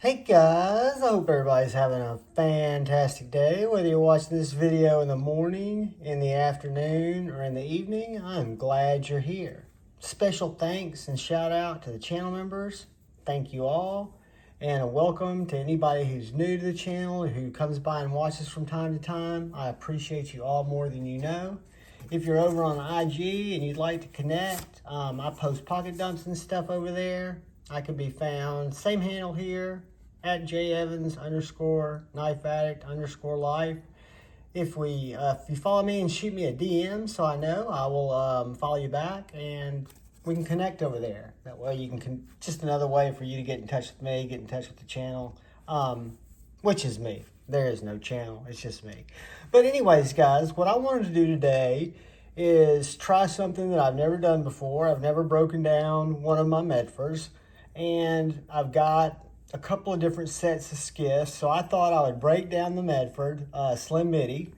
Hey guys, I hope everybody's having a fantastic day. Whether you're watching this video in the morning, in the afternoon, or in the evening, I'm glad you're here. Special thanks and shout out to the channel members. Thank you all. And a welcome to anybody who's new to the channel, who comes by and watches from time to time. I appreciate you all more than you know. If you're over on IG and you'd like to connect, I post pocket dumps and stuff over there. I can be found, same handle here, at jevans_knifeaddict_life. If you follow me and shoot me a DM so I know, I will follow you back and we can connect over there. That way you can, just another way for you to get in touch with me, get in touch with the channel, which is me. There is no channel, it's just me. But anyways, guys, what I wanted to do today is try something that I've never done before. I've never broken down one of my Medfords, and I've got a couple of different sets of skiffs. So I thought I would break down the Medford Slim Midi,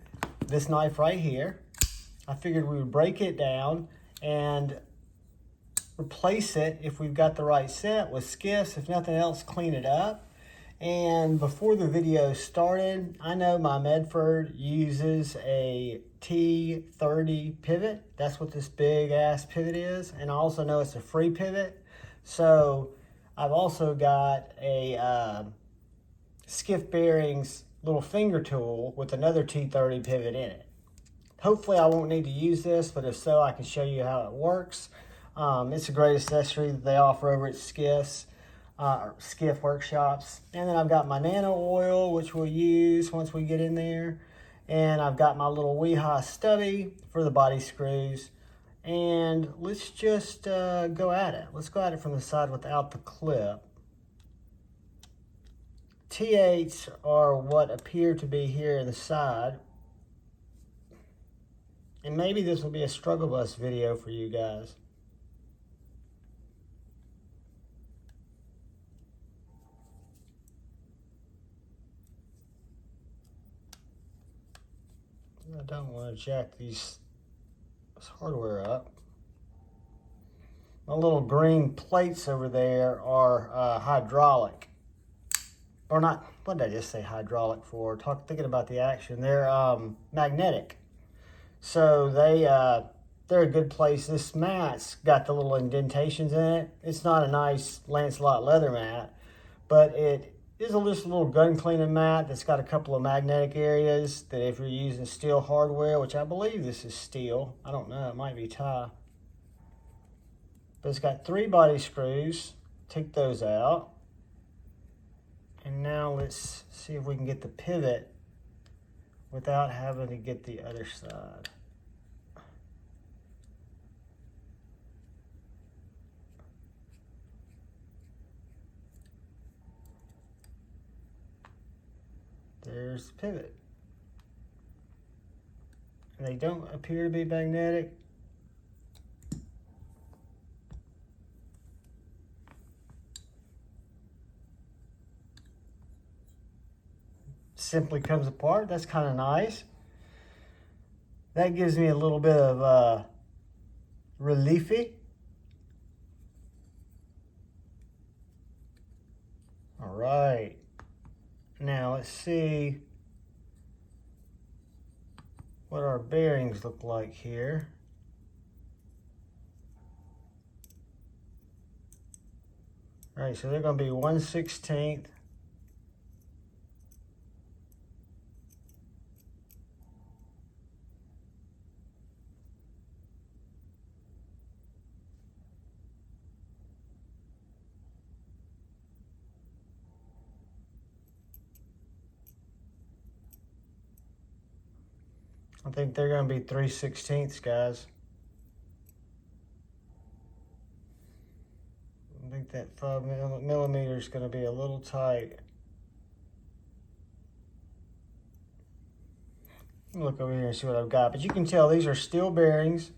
this knife right here. I figured we would break it down and replace it, if we've got the right set, with skiffs. If nothing else, clean it up. And before the video started, I know my Medford uses a T30 pivot. That's what this big ass pivot is. And I also know it's a free pivot. So I've also got a Skiff Bearings little finger tool with another T30 pivot in it. Hopefully I won't need to use this, but if so, I can show you how it works. It's a great accessory that they offer over at Skiff workshops. And then I've got my nano oil, which we'll use once we get in there. And I've got my little Weehaw stubby for the body screws. And let's just go at it. Let's go at it from the side without the clip. T8s are what appear to be here in the side. And maybe this will be a struggle bus video for you guys. I don't want to jack this hardware up. My little green plates over there are hydraulic. Or not, what did I just say hydraulic for? Thinking about the action. They're magnetic. So they're a good place. This mat's got the little indentations in it. It's not a nice Lancelot leather mat, but it is just a little gun cleaning mat that's got a couple of magnetic areas that if you're using steel hardware, which I believe this is steel. I don't know, it might be tie. But it's got 3 body screws. Take those out. And now let's see if we can get the pivot without having to get the other side. There's the pivot. And they don't appear to be magnetic. Simply comes apart. That's kind of nice. That gives me a little bit of reliefy. All right. Now let's see what our bearings look like here. All right, so they're going to be 1/16. I think they're going to be 3/16, guys. I think that 5 millimeters is going to be a little tight. Look over here and see what I've got. But you can tell these are steel bearings.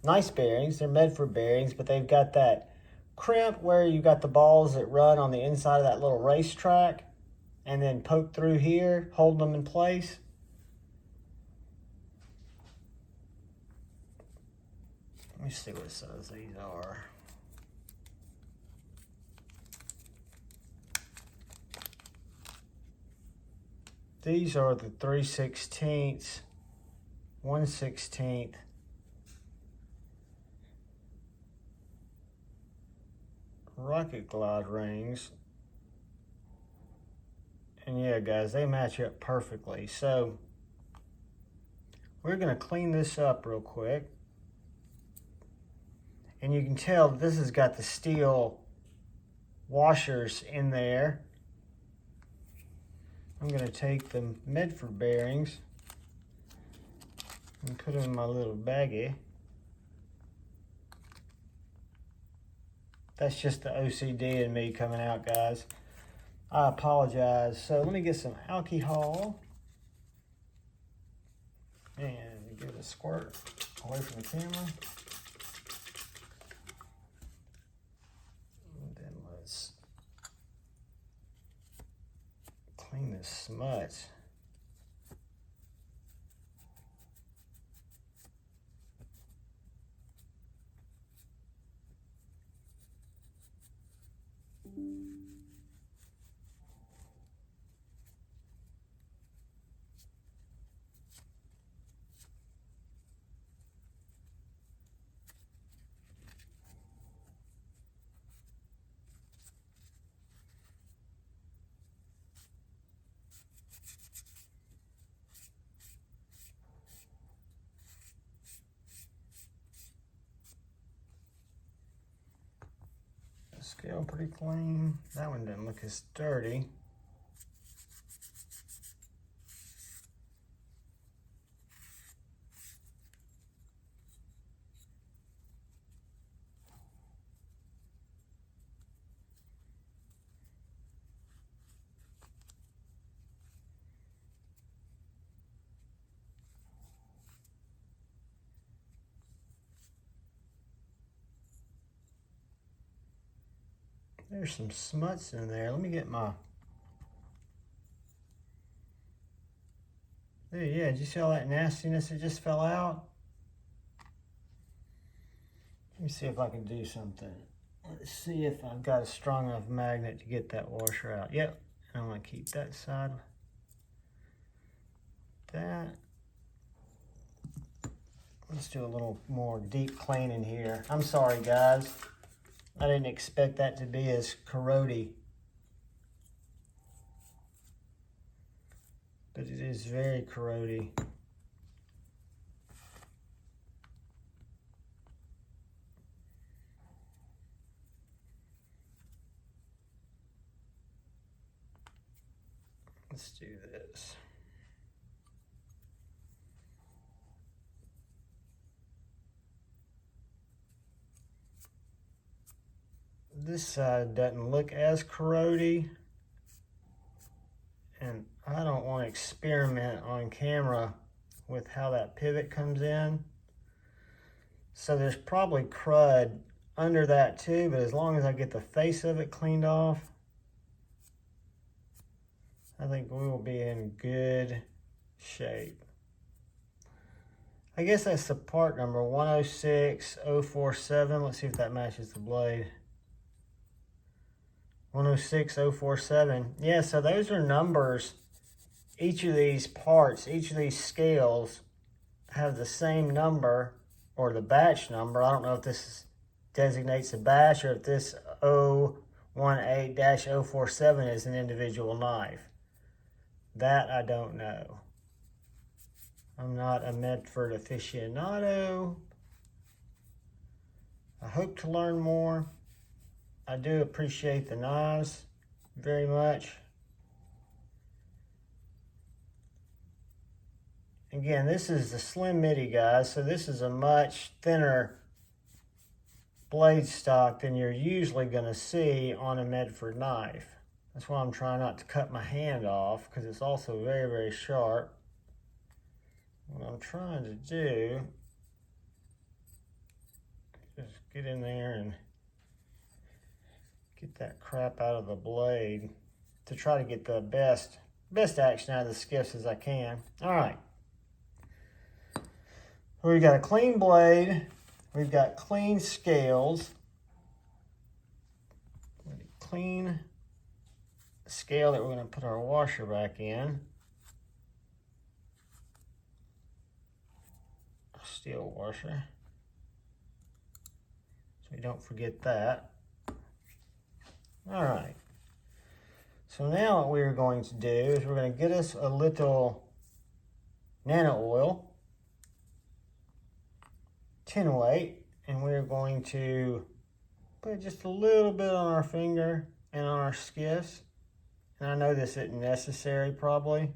Nice bearings. They're Medford bearings, but they've got that crimp where you got the balls that run on the inside of that little racetrack and then poke through here, holding them in place. Let me see what size these are. These are the 3/16, 1/16 Rocket Glide rings. And yeah, guys, they match up perfectly. So we're gonna clean this up real quick. And you can tell this has got the steel washers in there. I'm gonna take the Medford bearings and put them in my little baggie. That's just the OCD in me coming out, guys. I apologize. So let me get some alcohol and give it a squirt away from the camera. And then let's clean this smudge. Scale pretty clean. That one didn't look as dirty. There's some smuts in there. Let me get my... There, yeah, did you see all that nastiness that just fell out? Let me see if I can do something. Let's see if I've got a strong enough magnet to get that washer out. Yep, and I'm gonna keep that side. That. Let's do a little more deep cleaning here. I'm sorry, guys. I didn't expect that to be as corrody. But it is very corrody. Let's do this. This side doesn't look as corrody, and I don't want to experiment on camera with how that pivot comes in. So there's probably crud under that too, but as long as I get the face of it cleaned off, I think we will be in good shape. I guess that's the part number 106047. Let's see if that matches the blade. 106047. Yeah, so those are numbers. Each of these parts, each of these scales have the same number, or the batch number. I don't know if this designates a batch or if this 018-047 is an individual knife. That I don't know. I'm not a Medford aficionado. I hope to learn more. I do appreciate the knives very much. Again, this is the slim Midi, guys, so this is a much thinner blade stock than you're usually going to see on a Medford knife. That's why I'm trying not to cut my hand off, because it's also very, very sharp. What I'm trying to do is just get in there and get that crap out of the blade to try to get the best action out of the skiffs as I can. All right. We've got a clean blade. We've got clean scales. Clean scale that we're going to put our washer back in. steel washer, so we don't forget that. All right. So now what we're going to do is we're going to get us a little nano oil, 10 weight, and we're going to put just a little bit on our finger and on our skiffs. And I know this isn't necessary probably,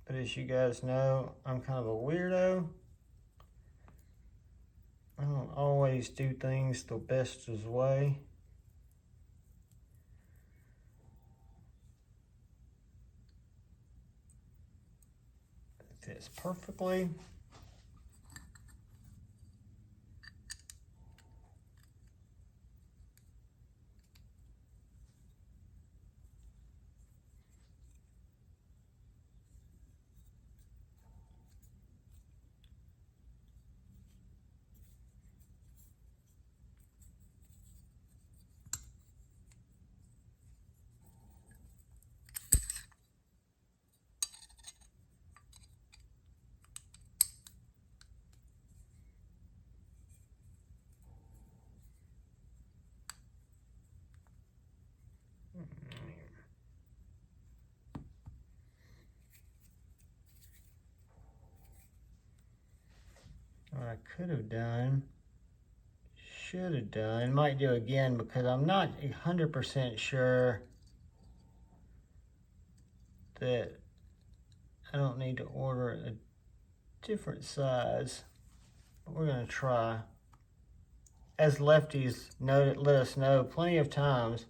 but as you guys know, I'm kind of a weirdo. I don't always do things the best way. It fits perfectly. What I could have done, should have done, might do again because I'm not 100% sure that I don't need to order a different size, but we're going to try. As lefties let us know plenty of times,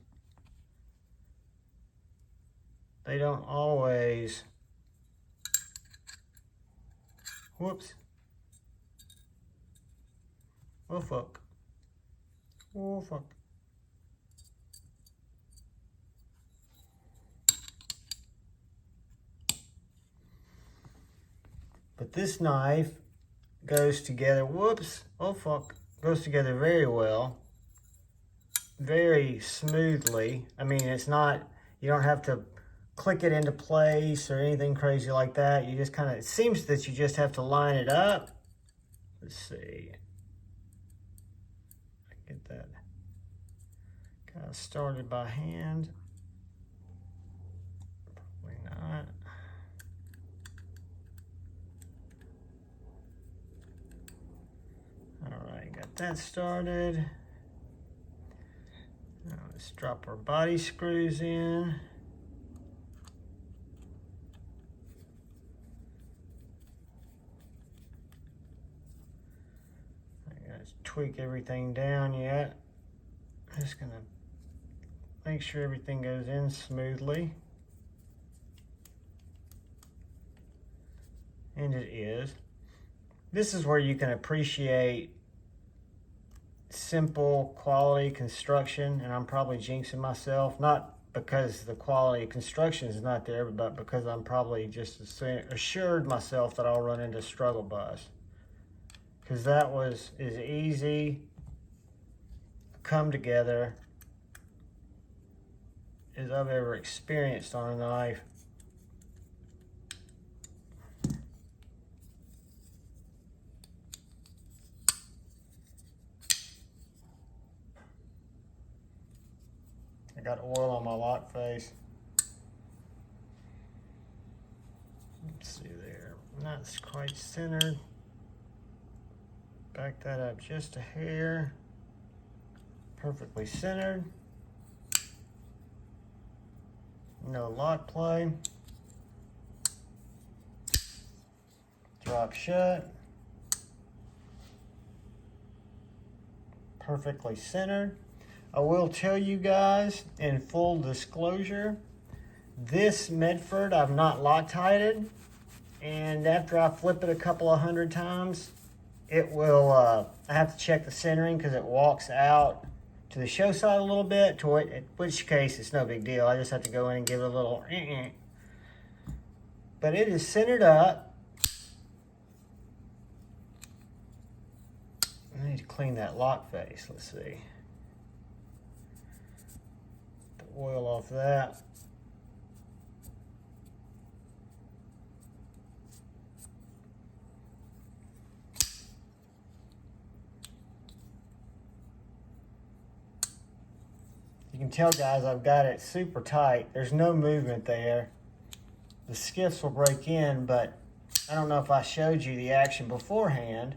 they don't always, whoops, oh fuck, oh fuck. But this knife goes together, whoops, oh fuck, goes together very well, very smoothly. I mean, it's not, you don't have to click it into place or anything crazy like that. You just kind of, it seems that you just have to line it up. Let's see. I get that kind of started by hand. Probably not. All right, got that started. Now let's drop our body screws in. Tweak everything down yet. I'm just gonna make sure everything goes in smoothly. And it is. This is where you can appreciate simple quality construction, and I'm probably jinxing myself, not because the quality of construction is not there, but because I'm probably just assured myself that I'll run into struggle bus. Because that was as easy come together as I've ever experienced on a knife. I got oil on my lock face. Let's see there, not quite centered. Back that up just a hair. Perfectly centered. No lock play. Drop shut. Perfectly centered. I will tell you guys, in full disclosure, this Medford I've not Loctited, and after I flip it a couple of hundred times, it will, I have to check the centering because it walks out to the show side a little bit, to it, in which case it's no big deal. I just have to go in and give it a little But it is centered up. I need to clean that lock face. Let's see. The oil off that. tell, guys, I've got it super tight. There's no movement there. The skiffs will break in, but I don't know if I showed you the action beforehand.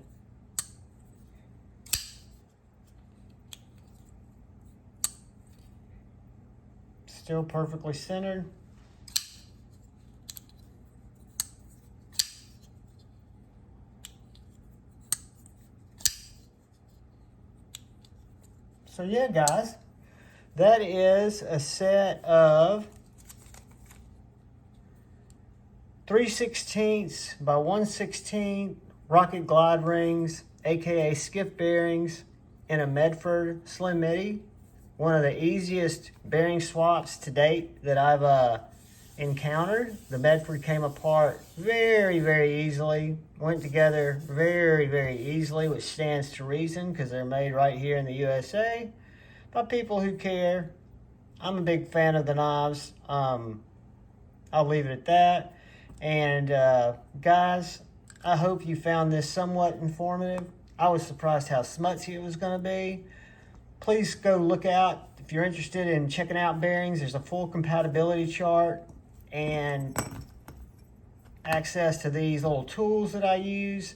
Still perfectly centered. So yeah, guys, that is a set of 3/16 by 1/16 rocket glide rings, aka skiff bearings, in a Medford Slim Midi. One of the easiest bearing swaps to date that I've encountered. The Medford came apart very, very easily. Went together very, very easily, which stands to reason because they're made right here in the USA by people who care. I'm a big fan of the knives. I'll leave it at that. And guys, I hope you found this somewhat informative. I was surprised how smutsy it was going to be. Please go look out. If you're interested in checking out bearings, there's a full compatibility chart and access to these little tools that I use.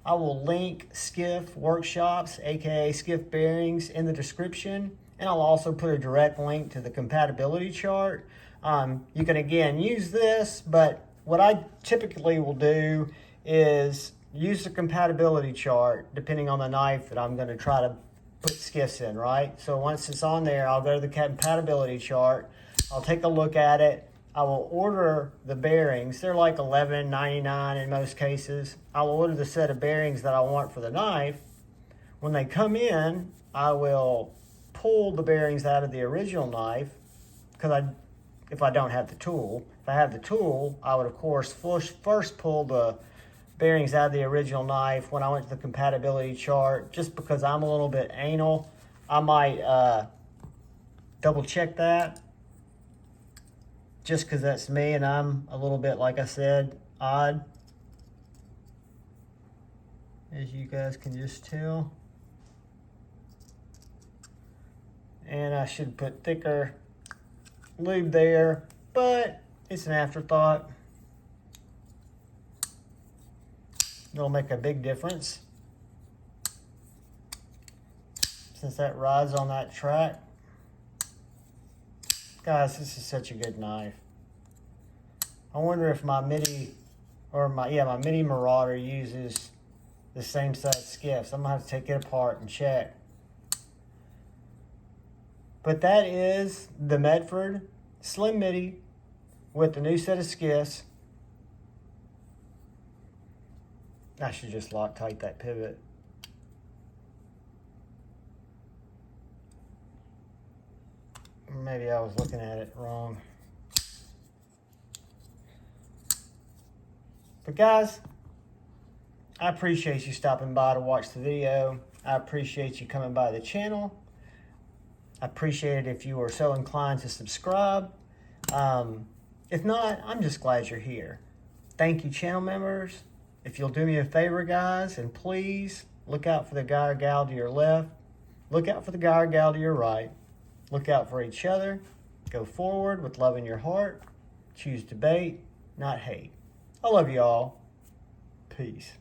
I will link Skiff Workshops, aka Skiff Bearings, in the description. And I'll also put a direct link to the compatibility chart. You can, again, use this, but what I typically will do is use the compatibility chart depending on the knife that I'm going to try to put skiffs in, right? So once it's on there, I'll go to the compatibility chart. I'll take a look at it. I will order the bearings. They're like $11.99 in most cases. I will order the set of bearings that I want for the knife. When they come in, I will pull the bearings out of the original knife because if I don't have the tool. If I have the tool, I would, of course, first pull the bearings out of the original knife when I went to the compatibility chart. Just because I'm a little bit anal, I might double check that. Just because that's me and I'm a little bit, like I said, odd. As you guys can just tell. And I should put thicker lube there, but it's an afterthought. It'll make a big difference since that rides on that track. Guys, this is such a good knife. I wonder if my Midi, or my Midi Marauder uses the same size skiffs. I'm gonna have to take it apart and check. But that is the Medford Slim Midi with the new set of skiffs. I should just Loctite that pivot. Maybe I was looking at it wrong. But guys, I appreciate you stopping by to watch the video. I appreciate you coming by the channel. I appreciate it if you are so inclined to subscribe. If not, I'm just glad you're here. Thank you, channel members. If you'll do me a favor, guys, and please look out for the guy or gal to your left. Look out for the guy or gal to your right. Look out for each other. Go forward with love in your heart. Choose debate, not hate. I love you all. Peace.